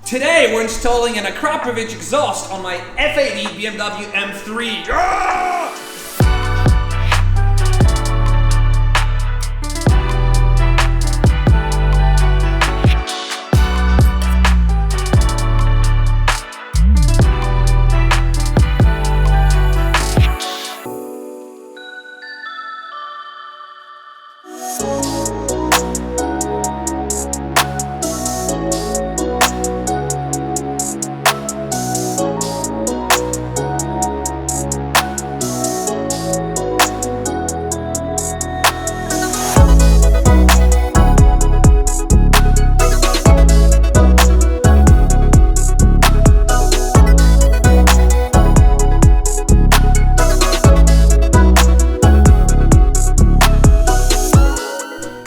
Today we're installing an AKRAPOVIC exhaust on my F80 BMW M3. Ah!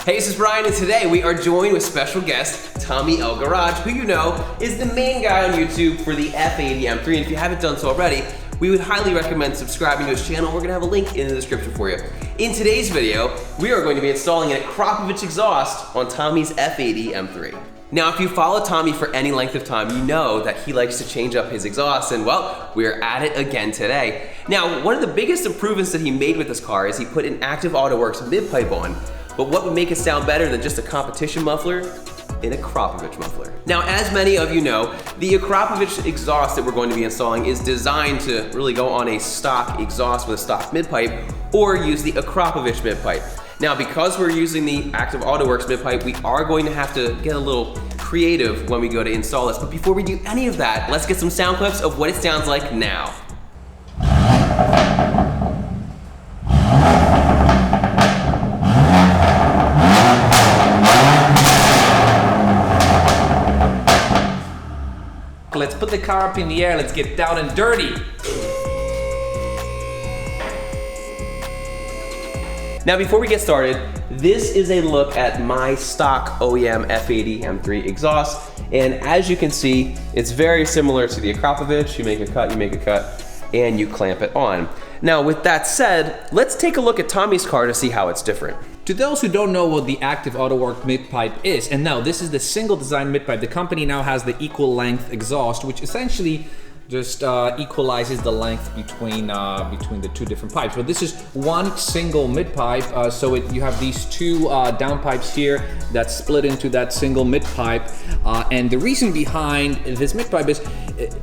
Hey, this is Bryan, and today we are joined with special guest Tommy El Garage, who you know is the main guy on YouTube for the F80 M3. And if you haven't done so already, we would highly recommend subscribing to his channel. We're gonna have a link in the description for you. In today's video, we are going to be installing an AKRAPOVIC exhaust on Tommy's F80 M3. Now, if you follow Tommy for any length of time, you know that he likes to change up his exhaust, and well, we're at it again today. Now, one of the biggest improvements that he made with this car is he put an Active AutoWorks Midpipe on. But what would make it sound better than just a competition muffler? An AKRAPOVIC muffler. Now, as many of you know, the AKRAPOVIC exhaust that we're going to be installing is designed to really go on a stock exhaust with a stock midpipe, or use the AKRAPOVIC midpipe. Now, because we're using the Active AutoWorks midpipe, we are going to have to get a little creative when we go to install this. But before we do any of that, let's get some sound clips of what it sounds like now. Let's put the car up in the air, let's get down and dirty. Now, before we get started, this is a look at my stock OEM F80 M3 exhaust. And as you can see, it's very similar to the AKRAPOVIC. You make a cut, and you clamp it on. Now, with that said, let's take a look at Tommy's car to see how it's different. To those who don't know what the Active AutoWorks midpipe is, and no, this is the single design midpipe. The company now has the equal length exhaust, which essentially just equalizes the length between the two different pipes. But this is one single midpipe, so you have these two downpipes here that split into that single midpipe. And the reason behind this midpipe is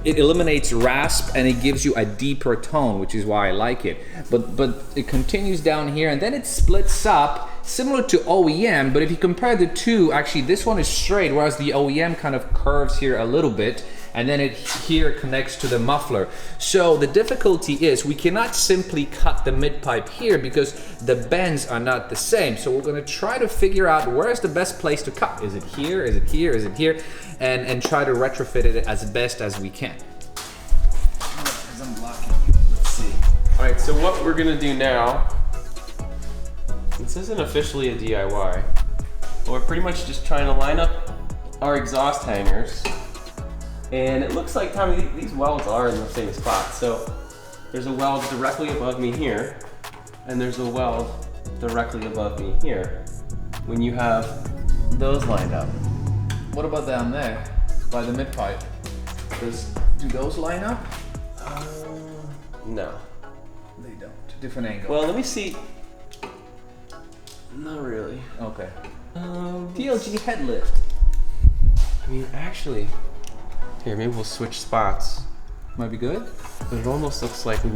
it eliminates rasp and it gives you a deeper tone, which is why I like it. But it continues down here and then it splits up, similar to OEM, but if you compare the two, actually this one is straight, whereas the OEM kind of curves here a little bit, and then it here connects to the muffler. So the difficulty is we cannot simply cut the midpipe here because the bends are not the same. So we're gonna try to figure out where's the best place to cut. Is it here, is it here, is it here? And try to retrofit it as best as we can. Because I'm blocking you. Let's see. All right, so what we're gonna do now, this isn't officially a DIY, but we're pretty much just trying to line up our exhaust hangers. And it looks like, Tommy, these welds are in the same spot. So there's a weld directly above me here, and there's a weld directly above me here. When you have those lined up. What about down there, by the midpipe? Do those line up? No. They don't. Different angle. Well, let me see. Not really. Okay. DLG head lift. I mean, actually, here, maybe we'll switch spots. Might be good. But it almost looks like we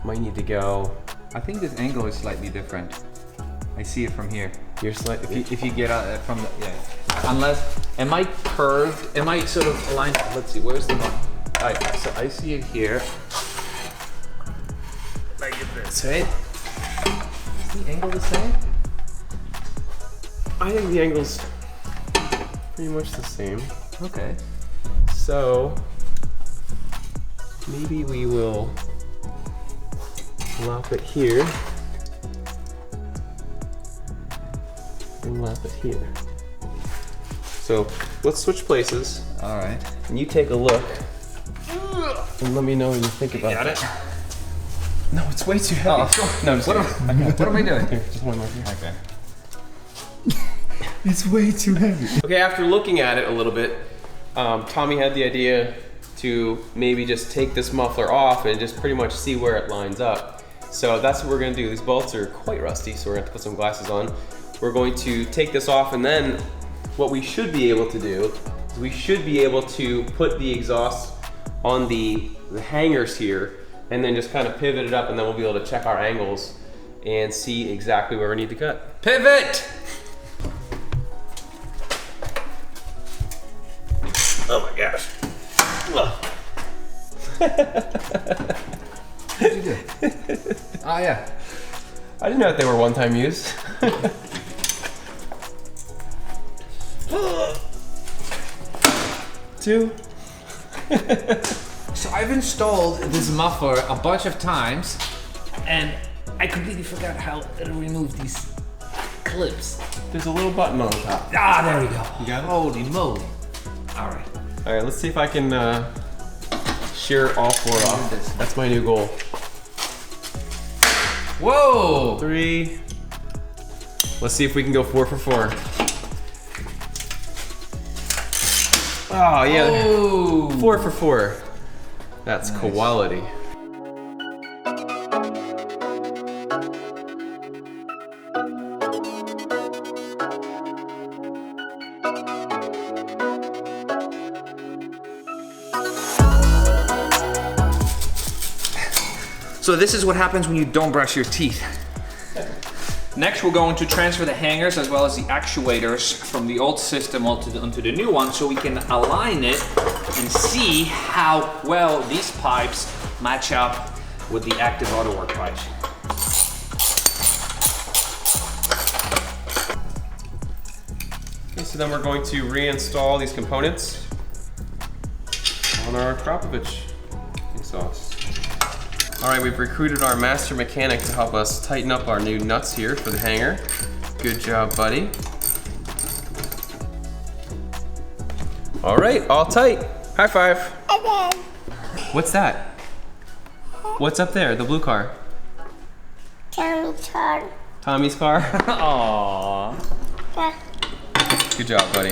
might need to go. I think this angle is slightly different. I see it from here. You're slightly. If you get out from the, yeah. Unless, am I curved? Am I sort of aligned? Let's see, where's the one? Alright, so I see it here. Like this, right? Is the angle the same? I think the angle's pretty much the same. Okay. So maybe we will lop it here and lop it here. So let's switch places. All right. And you take a look and let me know what you think about Got it. No, it's way too heavy. Oh. No, I'm just what am I doing? Here, just one more here. Okay. It's way too heavy. Okay, after looking at it a little bit, Tommy had the idea to maybe just take this muffler off and just pretty much see where it lines up. So that's what we're gonna do. These bolts are quite rusty, so we're gonna have to put some glasses on. We're going to take this off, and then what we should be able to do is we should be able to put the exhaust on the hangers here, and then just kind of pivot it up, and then we'll be able to check our angles and see exactly where we need to cut. Pivot! Oh my gosh. What did you do? Oh yeah. I didn't know that they were one-time use. Two. So I've installed this muffler a bunch of times, and I completely forgot how to remove these clips. There's a little button on the top. Ah, there we go. You got it? Holy moly. All right. All right, let's see if I can shear all four off. That's my new goal. Whoa! 3. Let's see if we can go 4 for 4. Oh yeah, Oh. 4 for 4. That's Nice. quality. So this is what happens when you don't brush your teeth. Next, we're going to transfer the hangers as well as the actuators from the old system onto the new one, so we can align it and see how well these pipes match up with the active AutoWork pipes. Okay, so then we're going to reinstall these components on our AKRAPOVIC exhaust. All right, we've recruited our master mechanic to help us tighten up our new nuts here for the hanger. Good job, buddy. All right, all tight. High five. What's that? What's up there, the blue car? Tommy's car. Tommy's car? Aww. Yeah. Good job, buddy.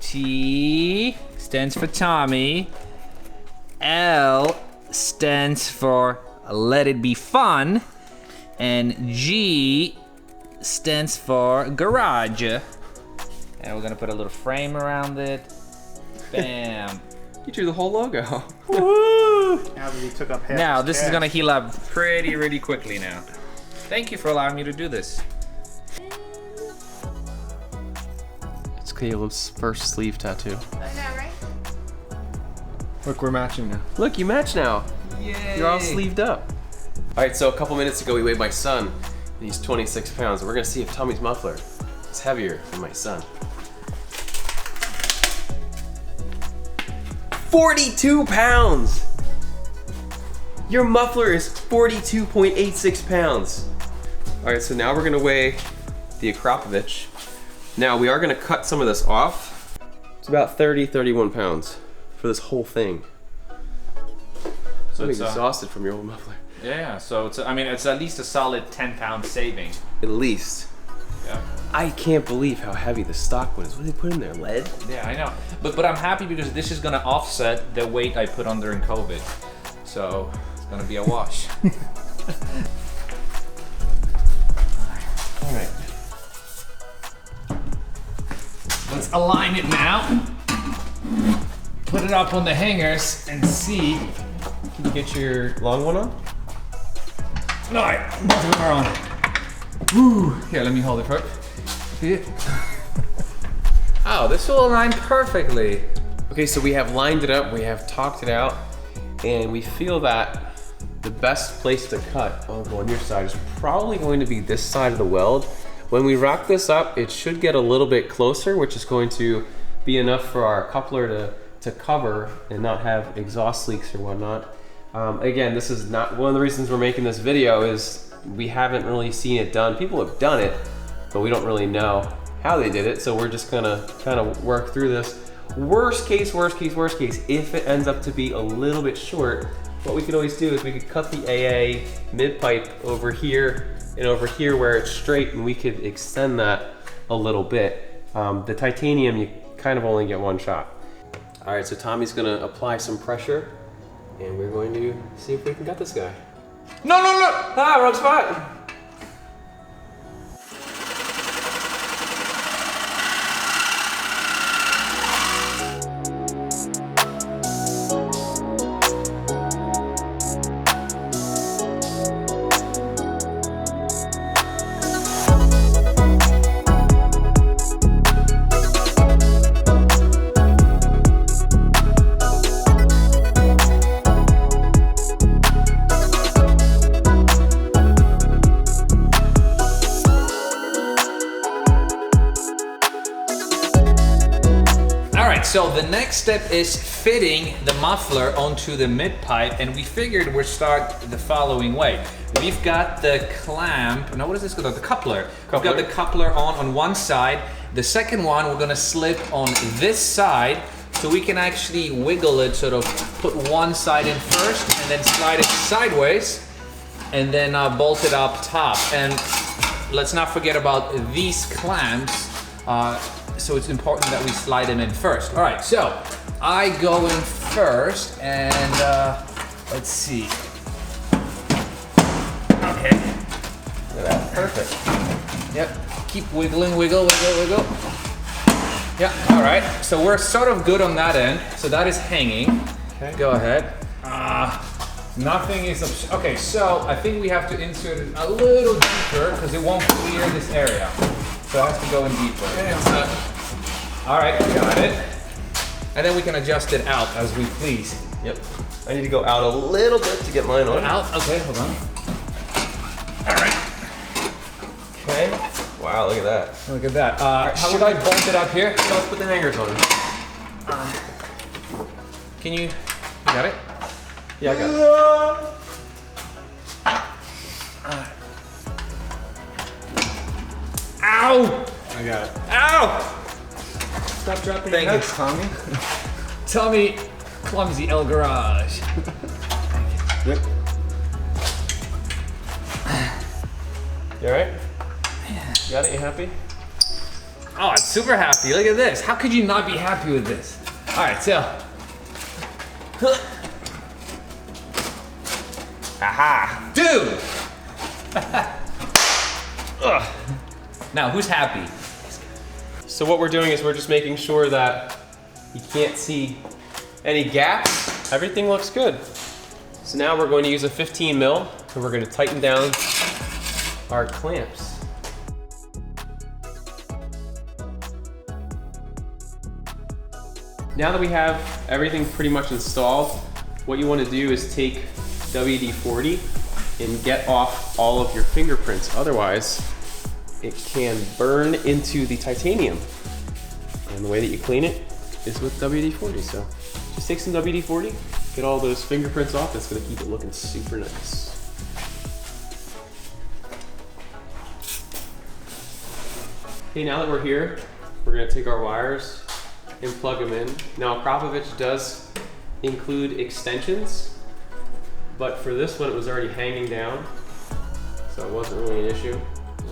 T stands for Tommy. L stands for Let It Be Fun. And G stands for Garage. And we're gonna put a little frame around it. Bam. You drew the whole logo. Woo! Now that he took up half Now his this is cash. gonna heal up really quickly now. Thank you for allowing me to do this. It's Caleb's first sleeve tattoo. I know, right? Look, we're matching now. Look, you match now. Yay! You're all sleeved up. All right, so a couple minutes ago we weighed my son, and he's 26 pounds. We're gonna see if Tommy's muffler is heavier than my son. 42 pounds! Your muffler is 42.86 pounds. All right, so now we're gonna weigh the AKRAPOVIC. Now we are gonna cut some of this off. It's about 31 pounds for this whole thing. So I'm it's exhausted from your old muffler. yeah, so it's it's at least a solid 10-pound saving. At least. Yeah. I can't believe how heavy the stock was. What did they put in there? Lead? Yeah, I know. But I'm happy because this is gonna offset the weight I put on during COVID. So it's gonna be a wash. All right. Let's align it now. Put it up on the hangers and see. Can you get your long one on? Alright, both of them are on. Woo. Here, let me hold it first. See it? Oh, this will align perfectly. Okay, so we have lined it up, we have talked it out, and we feel that the best place to cut on your side is probably going to be this side of the weld. When we rock this up, it should get a little bit closer, which is going to be enough for our coupler to cover and not have exhaust leaks or whatnot. Again, this is not one of the reasons we're making this video is we haven't really seen it done. People have done it, but we don't really know how they did it. So we're just gonna kind of work through this. Worst case, if it ends up to be a little bit short, what we could always do is we could cut the AA mid-pipe over here and over here where it's straight, and we could extend that a little bit. The titanium, you kind of only get one shot. All right, so Tommy's gonna apply some pressure and we're going to see if we can gut this guy. No, no, no! Ah, wrong spot. So the next step is fitting the muffler onto the mid-pipe, and we figured we'd start the following way. We've got the clamp, no, what is this called? The coupler. We've got the coupler on one side. The second one we're gonna slip on this side, so we can actually wiggle it, sort of put one side in first, and then slide it sideways, and then bolt it up top. And let's not forget about these clamps. So it's important that we slide them in first. All right, so I go in first, and let's see. Okay. Look at that, perfect. Yep, keep wiggling, wiggle, wiggle, wiggle. Yeah, all right, so we're sort of good on that end. So that is hanging. Okay. Go ahead. Nothing is, okay, so I think we have to insert it a little deeper because it won't clear this area. So it has to go in deeper. All right, got it. And then we can adjust it out as we please. Yep. I need to go out a little bit to get mine on. Out, okay, hold on. All right. Okay. Wow, look at that. Look at that. How would I bolt it up here? So let's put the hangers on. Can you got it? Yeah, I got it. Ow! I got it. Ow! Stop dropping Thank your you, Tommy. Tommy, clumsy El Garage. Yep. You alright? Yeah. You got it? You happy? Oh, I'm super happy. Look at this. How could you not be happy with this? All right, so. Aha! Dude! Now, who's happy? So what we're doing is we're just making sure that you can't see any gaps. Everything looks good. So now we're going to use a 15 mil and we're going to tighten down our clamps. Now that we have everything pretty much installed, what you want to do is take WD-40 and get off all of your fingerprints. Otherwise, it can burn into the titanium. And the way that you clean it is with WD-40. So just take some WD-40, get all those fingerprints off. That's gonna keep it looking super nice. Okay, now that we're here, we're gonna take our wires and plug them in. Now, AKRAPOVIC does include extensions, but for this one, it was already hanging down, so it wasn't really an issue.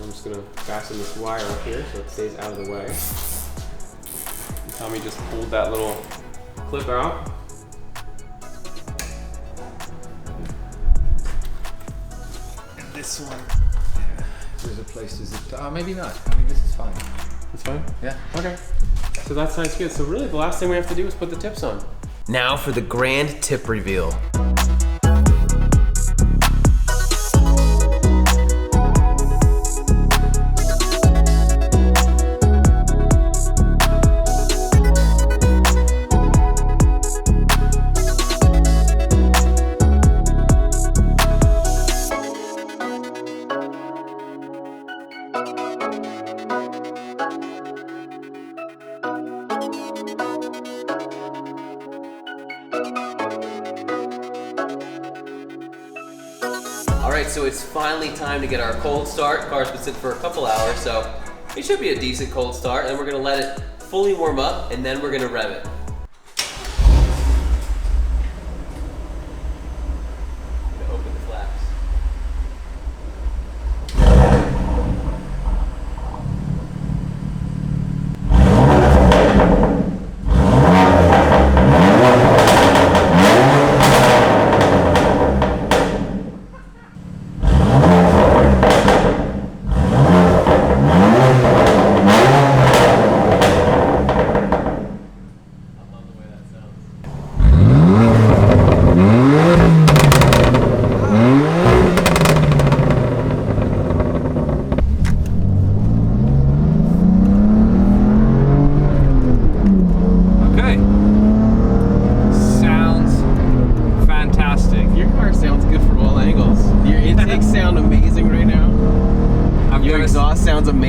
I'm just gonna fasten this wire up here so it stays out of the way. And Tommy just pulled that little clip out. And this one, there's a place to zip. Maybe not. I mean, this is fine. That's fine? Yeah. Okay. So that sounds good. So really the last thing we have to do is put the tips on. Now for the grand tip reveal. Alright, so it's finally time to get our cold start. Car's been sitting for a couple hours, so it should be a decent cold start. And we're gonna let it fully warm up, and then we're gonna rev it. I'm gonna open the flaps.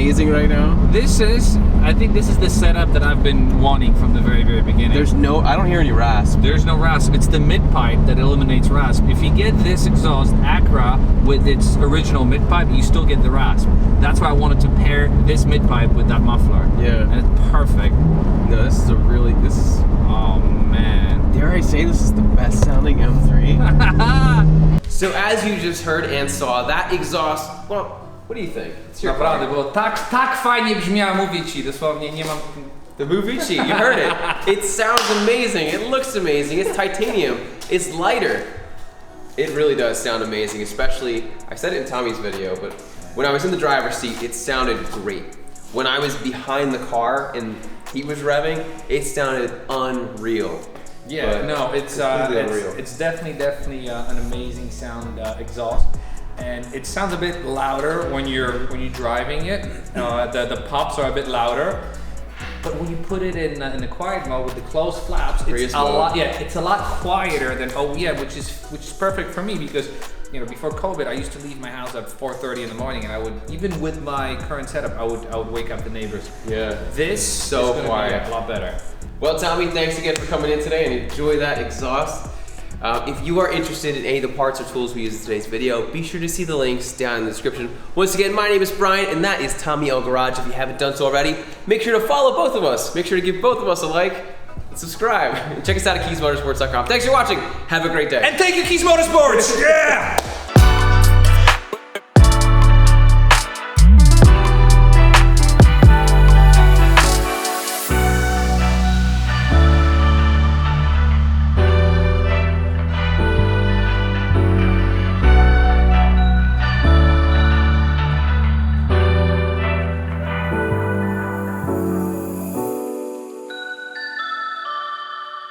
amazing right now? I think this is the setup that I've been wanting from the very, very beginning. I don't hear any rasp. There's no rasp. It's the mid-pipe that eliminates rasp. If you get this exhaust Akra with its original mid-pipe, you still get the rasp. That's why I wanted to pair this mid-pipe with that muffler. Yeah. And it's perfect. No, this is Oh man. dare I say this is the best sounding M3? So as you just heard and saw, that exhaust, well, what do you think? It's your Naprawdę, car. było tak fajnie brzmiała, mówię ci, dosłownie nie mam... The Movici, you heard it. It sounds amazing. It looks amazing. It's titanium. It's lighter. It really does sound amazing, especially, I said it in Tommy's video, but when I was in the driver's seat, it sounded great. When I was behind the car and he was revving, it sounded unreal. Yeah, But no, it's definitely an amazing sound exhaust. And it sounds a bit louder when you're driving it. The pops are a bit louder. But when you put it in the quiet mode with the closed flaps, it's a lot. Yeah, it's a lot quieter than which is perfect for me because before COVID I used to leave my house at 4:30 in the morning, and I would, even with my current setup, I would wake up the neighbors. Yeah. This So is gonna quiet. be a lot better. Well, Tommy, thanks again for coming in today and enjoy that exhaust. If you are interested in any of the parts or tools we use in today's video, be sure to see the links down in the description. Once again, my name is Bryan, and that is Tommy L Garage. If you haven't done so already, make sure to follow both of us. Make sure to give both of us a like and subscribe. And check us out at KiesMotorsports.com. Thanks for watching. Have a great day. And thank you, Kies Motorsports. Yeah.